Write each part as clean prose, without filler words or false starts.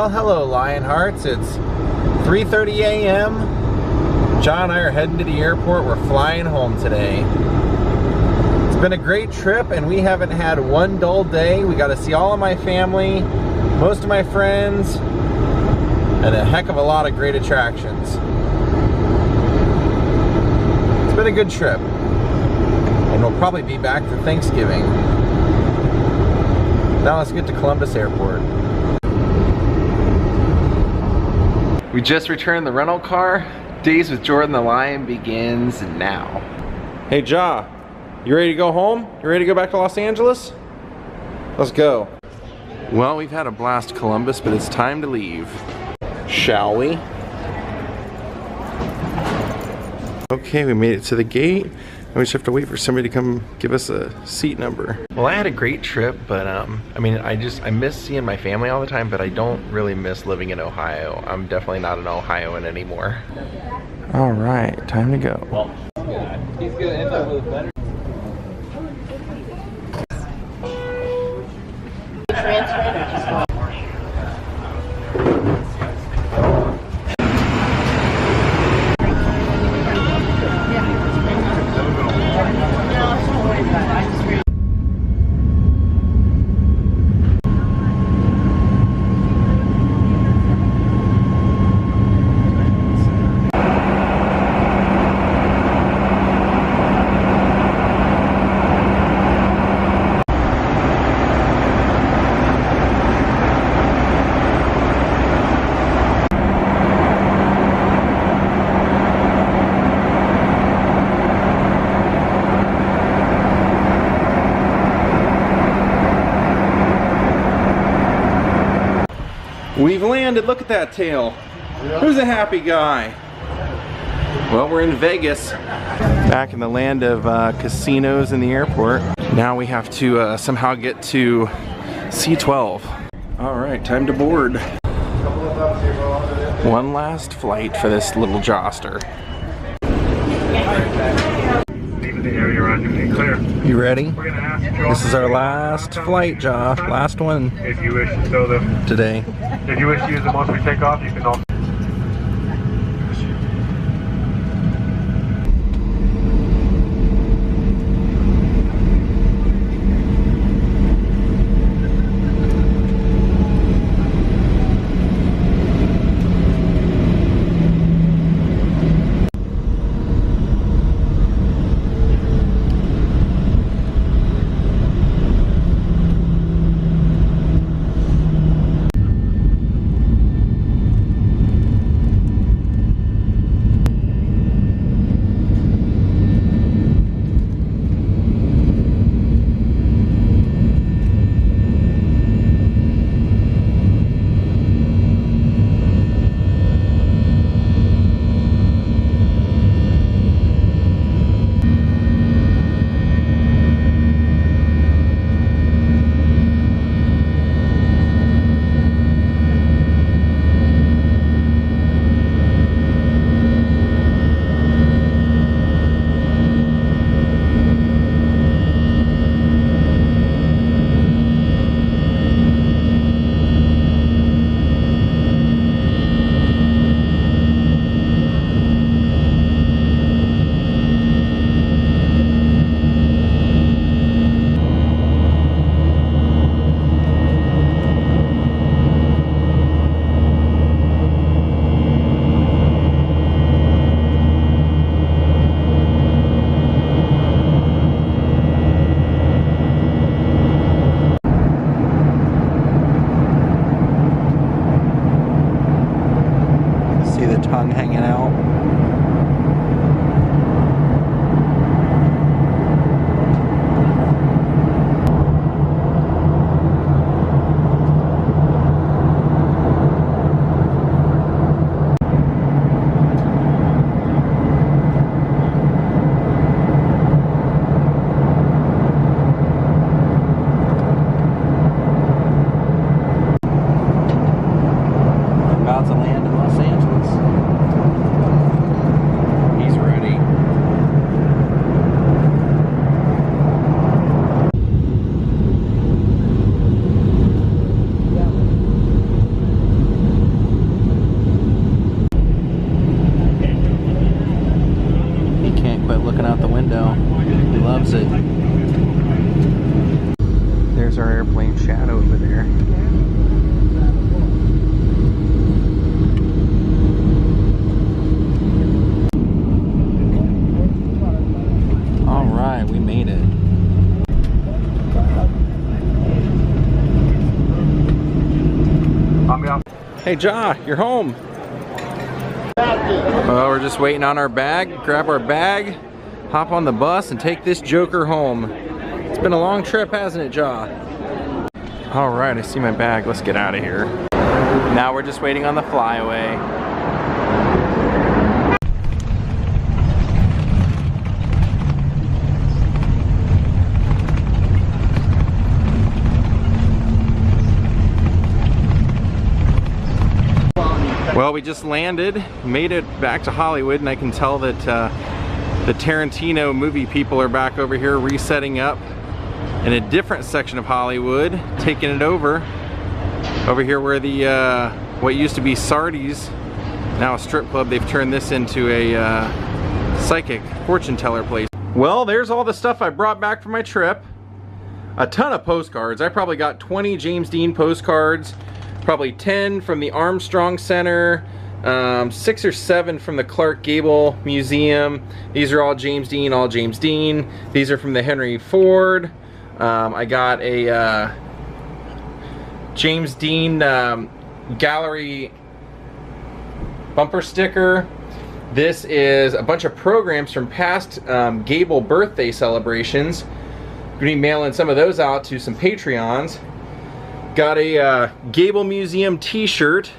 Well, hello Lionhearts. It's 3:30 a.m. John and I are heading to the airport. We're flying home today. It's been a great trip and we haven't had one dull day. We got to see all of my family, most of my friends, and a heck of a lot of great attractions. It's been a good trip. And we'll probably be back for Thanksgiving. Now let's get to Columbus Airport. We just returned the rental car. Daze with Jordan the Lion begins now. Hey JAH, you ready to go home? You ready to go back to Los Angeles? Let's go. Well, we've had a blast Columbus, but it's time to leave. Shall we? Okay, we made it to the gate. We just have to wait for somebody to come give us a seat number. Well, I had a great trip, but I mean, I miss seeing my family all the time, but I don't really miss living in Ohio. I'm definitely not an Ohioan anymore. All right, time to go. Well, he's gonna end up with a better. We've landed, look at that tail. Yeah. Who's a happy guy? Well, we're in Vegas. Back in the land of casinos in the airport. Now we have to somehow get to C12. All right, time to board. One last flight for this little joster. You ready? This is our last flight, JAH. Last one. If you wish to show them today. If you wish to use them once we take off, you can also. Tongue hanging out. About to land in Los Angeles. Hey, JAH, you're home. Well, we're just waiting on our bag. Grab our bag, hop on the bus, and take this joker home. It's been a long trip, hasn't it, JAH? All right, I see my bag. Let's get out of here. Now we're just waiting on the flyaway. Well, we just landed, made it back to Hollywood, and I can tell that the Tarantino movie people are back over here resetting up in a different section of Hollywood, taking it over here where the what used to be Sardi's, now a strip club. They've turned this into a psychic fortune teller place. Well, there's all the stuff I brought back from my trip. A ton of postcards. I probably got 20 James Dean postcards, probably 10 from the Armstrong Center, 6 or 7 from the Clark Gable Museum. These are all James Dean, all James Dean. These are from the Henry Ford. I got a James Dean gallery bumper sticker. This is a bunch of programs from past Gable birthday celebrations. I'm gonna be mailing some of those out to some Patreons. Got a Gable Museum t-shirt.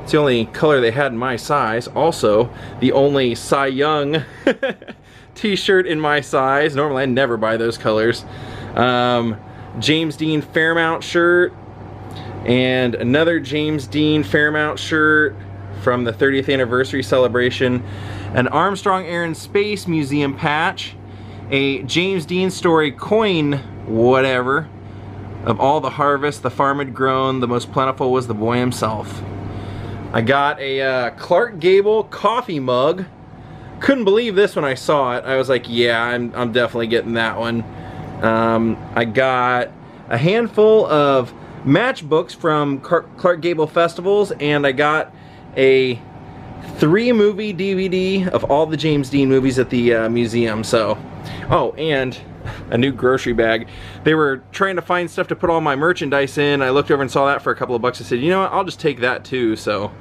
It's the only color they had in my size. Also, the only Cy Young t-shirt in my size. Normally I never buy those colors. James Dean Fairmount shirt, and another James Dean Fairmount shirt from the 30th anniversary celebration, an Armstrong Air and Space Museum patch, a James Dean story coin whatever. Of all the harvest the farm had grown, the most plentiful was the boy himself. I got a Clark Gable coffee mug. Couldn't believe this when I saw it. I was like, yeah, I'm definitely getting that one. I got a handful of matchbooks from Clark Gable festivals, and I got a 3-movie DVD of all the James Dean movies at the museum. So, oh, and a new grocery bag. They were trying to find stuff to put all my merchandise in. I looked over and saw that for a couple of bucks. I said, you know what, I'll just take that too. So,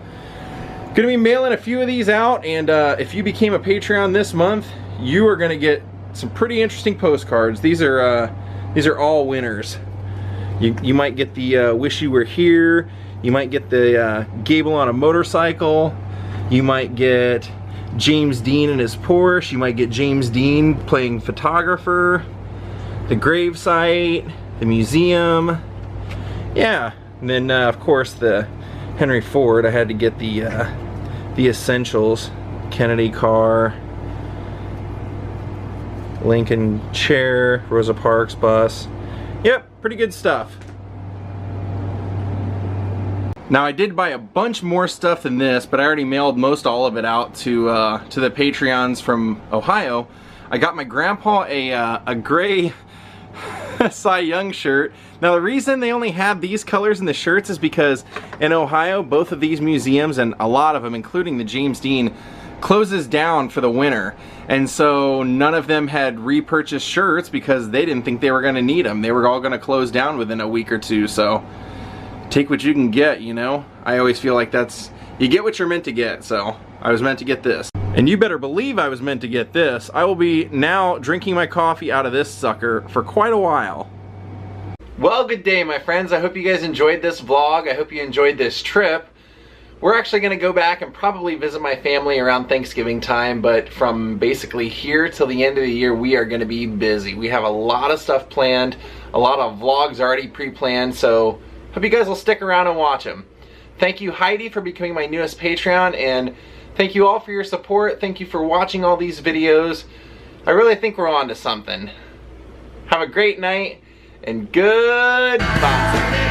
gonna be mailing a few of these out, and if you became a Patreon this month, you are gonna get some pretty interesting postcards. These are all winners. You might get the Wish You Were Here. You might get the Gable on a motorcycle. You might get James Dean in his Porsche. You might get James Dean playing photographer. The gravesite, the museum. Yeah, and then of course the Henry Ford. I had to get the essentials. Kennedy car, Lincoln chair, Rosa Parks bus. Yep, pretty good stuff. Now I did buy a bunch more stuff than this, but I already mailed most all of it out to the Patreons from Ohio. I got my grandpa a gray Cy Young shirt. Now the reason they only had these colors in the shirts is because in Ohio, both of these museums, and a lot of them, including the James Dean, closes down for the winter. And so none of them had repurchased shirts because they didn't think they were going to need them. They were all going to close down within a week or two. So take what you can get, you know? I always feel like you get what you're meant to get. So I was meant to get this. And you better believe I was meant to get this. I will be now drinking my coffee out of this sucker for quite a while. Well, good day, my friends. I hope you guys enjoyed this vlog. I hope you enjoyed this trip. We're actually going to go back and probably visit my family around Thanksgiving time, but from basically here till the end of the year, we are going to be busy. We have a lot of stuff planned, a lot of vlogs already pre-planned, so hope you guys will stick around and watch them. Thank you, Heidi, for becoming my newest Patreon, and thank you all for your support. Thank you for watching all these videos. I really think we're on to something. Have a great night, and goodbye.